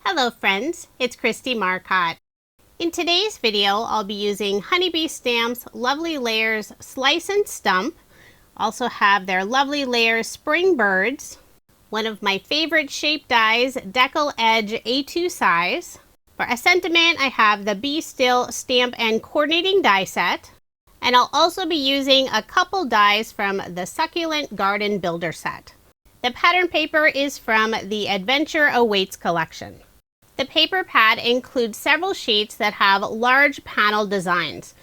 Hello friends, it's Kristie Marcotte. In today's video, I'll be using Honeybee Stamp's Lovely Layers Slice and Stump. Also have their Lovely Layers Spring Birds, one of my favorite shape dies, Deckle Edge A2 size. For a sentiment, I have the Be Still Stamp and Coordinating die set. And I'll also be using a couple dies from the Succulent Garden Builder set. The pattern paper is from the Adventure Awaits collection. The paper pad includes several sheets that have large panel designs.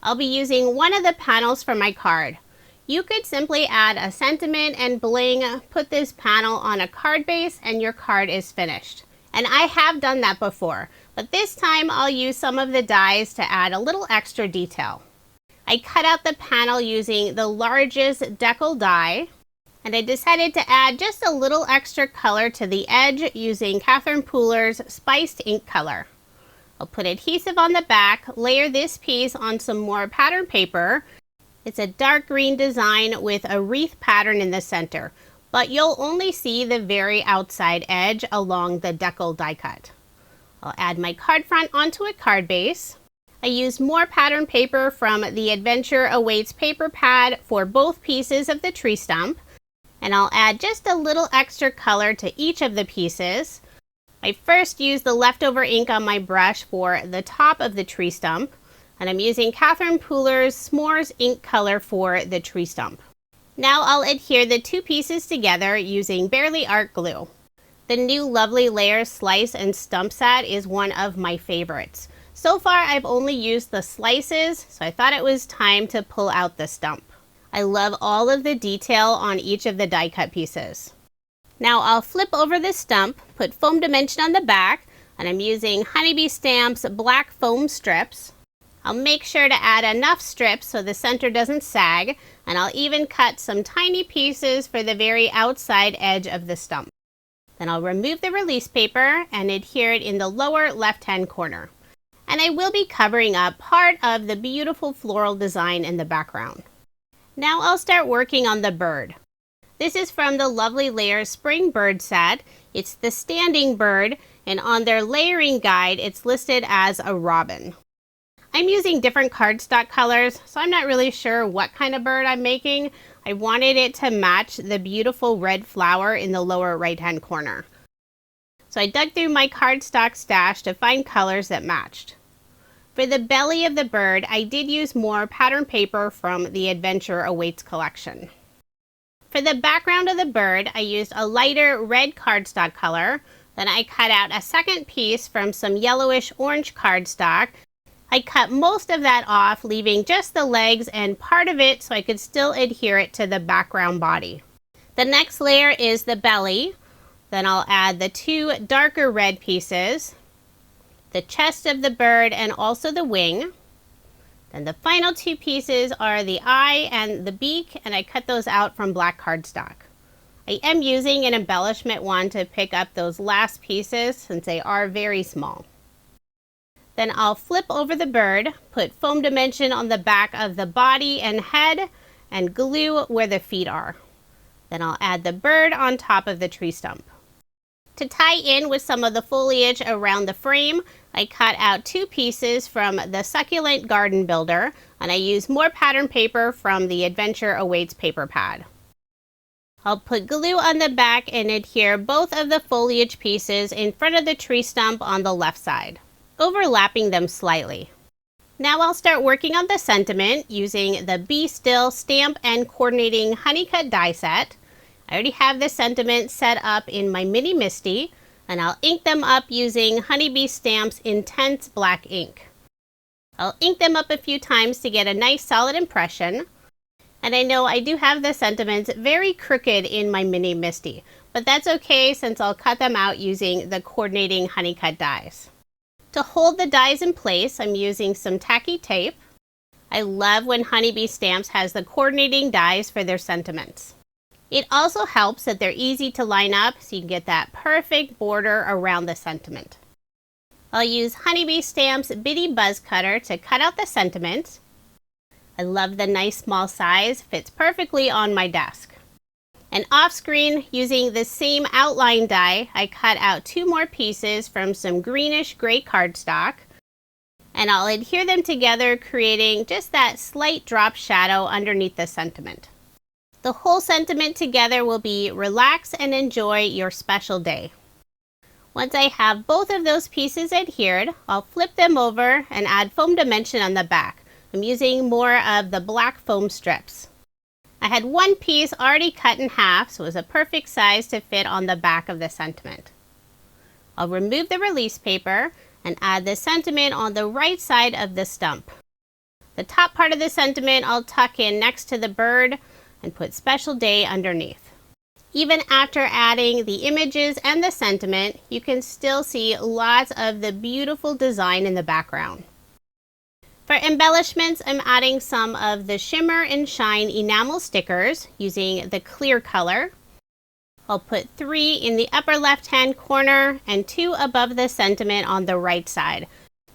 I'll be using one of the panels for my card. You could simply add a sentiment and bling, put this panel on a card base, and your card is finished. And I have done that before, but this time I'll use some of the dies to add a little extra detail. I cut out the panel using the largest Deckle die. And I decided to add just a little extra color to the edge using Catherine Pooler's Spiced Ink Color. I'll put adhesive on the back, layer this piece on some more pattern paper. It's a dark green design with a wreath pattern in the center, but you'll only see the very outside edge along the Deckle die cut. I'll add my card front onto a card base. I used more pattern paper from the Adventure Awaits paper pad for both pieces of the tree stump. And I'll add just a little extra color to each of the pieces. I first used the leftover ink on my brush for the top of the tree stump, and I'm using Catherine Pooler's S'mores ink color for the tree stump. Now I'll adhere the two pieces together using Barely Art glue. The new Lovely Layers Slice and Stump set is one of my favorites. So far I've only used the slices, so I thought it was time to pull out the stump. I love all of the detail on each of the die cut pieces. Now I'll flip over the stump, put foam dimension on the back, and I'm using Honeybee Stamp's black foam strips. I'll make sure to add enough strips so the center doesn't sag, and I'll even cut some tiny pieces for the very outside edge of the stump. Then I'll remove the release paper and adhere it in the lower left-hand corner. And I will be covering up part of the beautiful floral design in the background. Now I'll start working on the bird. This is from the Lovely Layers Spring Bird set. It's the standing bird, and on their layering guide it's listed as a robin. I'm using different cardstock colors, so I'm not really sure what kind of bird I'm making. I wanted it to match the beautiful red flower in the lower right hand corner. So I dug through my cardstock stash to find colors that matched. For the belly of the bird, I did use more pattern paper from the Adventure Awaits collection. For the background of the bird, I used a lighter red cardstock color. Then I cut out a second piece from some yellowish orange cardstock. I cut most of that off, leaving just the legs and part of it so I could still adhere it to the background body. The next layer is the belly. Then I'll add the two darker red pieces, the chest of the bird, and also the wing. Then the final two pieces are the eye and the beak, and I cut those out from black cardstock. I am using an embellishment wand to pick up those last pieces since they are very small. Then I'll flip over the bird, put foam dimension on the back of the body and head, and glue where the feet are. Then I'll add the bird on top of the tree stump. To tie in with some of the foliage around the frame, I cut out two pieces from the Succulent Garden Builder, and I used more pattern paper from the Adventure Awaits paper pad. I'll put glue on the back and adhere both of the foliage pieces in front of the tree stump on the left side, overlapping them slightly. Now I'll start working on the sentiment using the Be Still Stamp and Coordinating Honeycut die set. I already have the sentiment set up in my mini MISTI, and I'll ink them up using Honeybee Stamp's Intense Black ink. I'll ink them up a few times to get a nice solid impression. And I know I do have the sentiments very crooked in my mini MISTI, but that's okay since I'll cut them out using the Coordinating Honeycut dies. To hold the dies in place, I'm using some tacky tape. I love when Honeybee Stamps has the coordinating dies for their sentiments. It also helps that they're easy to line up so you can get that perfect border around the sentiment. I'll use Honeybee Stamp's Bitty Buzz Cutter to cut out the sentiment. I love the nice small size, fits perfectly on my desk. And off screen, using the same outline die, I cut out 2 more pieces from some greenish gray cardstock. And I'll adhere them together, creating just that slight drop shadow underneath the sentiment. The whole sentiment together will be relax and enjoy your special day. Once I have both of those pieces adhered, I'll flip them over and add foam dimension on the back. I'm using more of the black foam strips. I had one piece already cut in half, so it was a perfect size to fit on the back of the sentiment. I'll remove the release paper and add the sentiment on the right side of the stump. The top part of the sentiment I'll tuck in next to the bird and put special day underneath. Even after adding the images and the sentiment, you can still see lots of the beautiful design in the background. For embellishments, I'm adding some of the Shimmer and Shine enamel stickers using the clear color. I'll put 3 in the upper left-hand corner and 2 above the sentiment on the right side,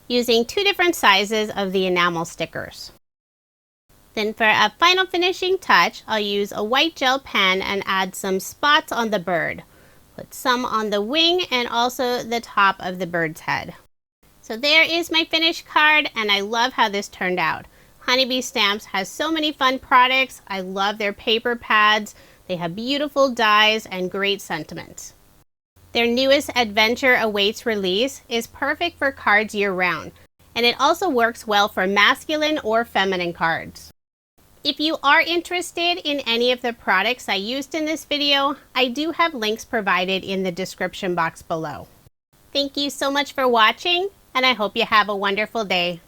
using 2 different sizes of the enamel stickers. Then for a final finishing touch, I'll use a white gel pen and add some spots on the bird. Put some on the wing and also the top of the bird's head. So there is my finished card, and I love how this turned out. Honeybee Stamps has so many fun products. I love their paper pads. They have beautiful dies and great sentiments. Their newest adventure awaits release is perfect for cards year-round, and it also works well for masculine or feminine cards. If you are interested in any of the products I used in this video, I do have links provided in the description box below. Thank you so much for watching, and I hope you have a wonderful day.